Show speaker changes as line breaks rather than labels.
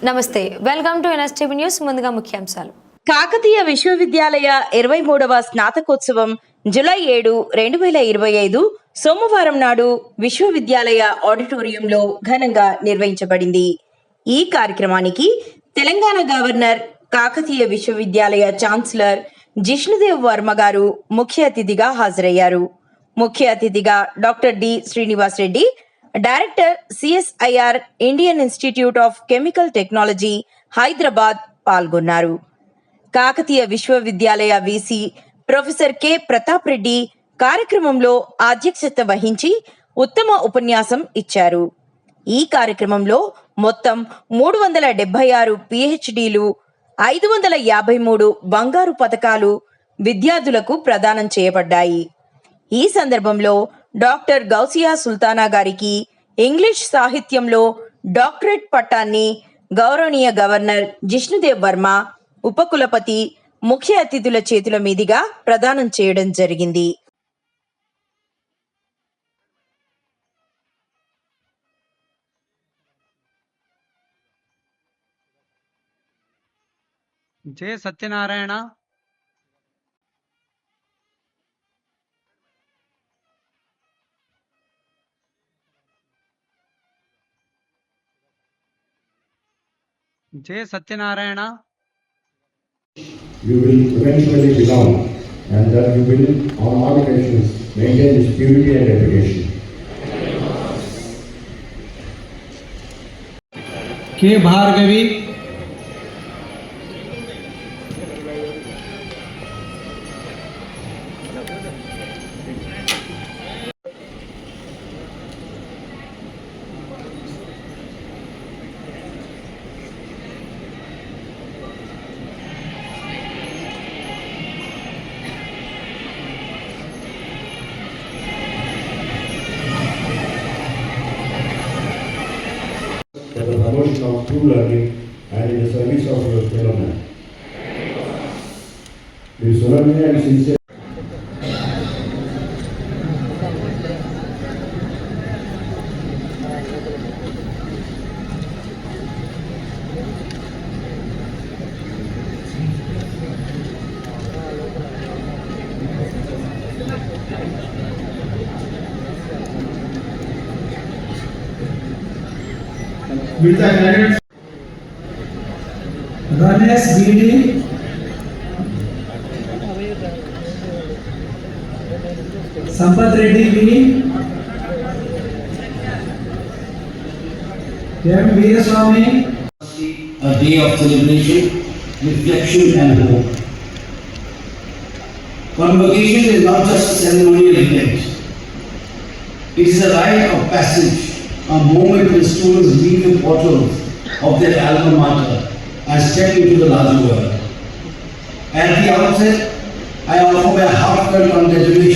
నమస్తే, welcome to NSTV news. ముందుగా ముఖ్యాంశాలు.
కాకతీయ విశ్వవిద్యాలయ 23వ స్నాతకోత్సవం జూలై 7, 2025 సోమవారం నాడు విశ్వవిద్యాలయ ఆడిటోరియంలో ఘనంగా నిర్వహించబడింది. ఈ కార్యక్రమానికి తెలంగాణ గవర్నర్, కాకతీయ విశ్వవిద్యాలయ ఛాన్సలర్ జిష్ణుదేవ్ వర్మ గారు ముఖ్య అతిథిగా హాజరయ్యారు. ముఖ్య అతిథిగా doctor D Srinivas Reddy, director CSIR Indian Institute of Chemical Technology Hyderabad పాల్గొన్నారు. కాకతీయ విశ్వవిద్యాలయ VC professor K Pratap Reddy కార్యక్రమంలో అధ్యక్షత వహించి ఉత్తమ ఉపన్యాసం ఇచ్చారు. ఈ కార్యక్రమంలో మొత్తం 376 PhDలు, 553 బంగారు పతకాలు విద్యార్థులకు ప్రదానం చేయబడ్డాయి. ఈ సందర్భంలో డాక్టర్ గౌసియా సుల్తానా గారికి ఇంగ్లీష్ సాహిత్యంలో డాక్టరేట్ పట్టాన్ని గౌరవనీయ గవర్నర్ జిష్ణుదేవ్ వర్మ, ఉపకులపతి, ముఖ్య అతిథుల చేతుల మీదుగా ప్రదానం చేయడం జరిగింది.
జే సత్యనారాయణ, జే Satyanarayana.
You will eventually belong, and that you will, on all occasions, maintain this purity and reputation.
K Bhargavi,
For the promotion of true learning and in the service of your fellow man. We solemnly and sincerely
with the candidates Ganesh BD, Sampath Reddy B, M. Veeraswamy.
A day of celebration, reflection and hope. Convocation is not just a ceremonial event. It is a rite of passage, a moment when students leave the portals of their alma mater and step into the larger world. At the outset, I offer my heartfelt congratulations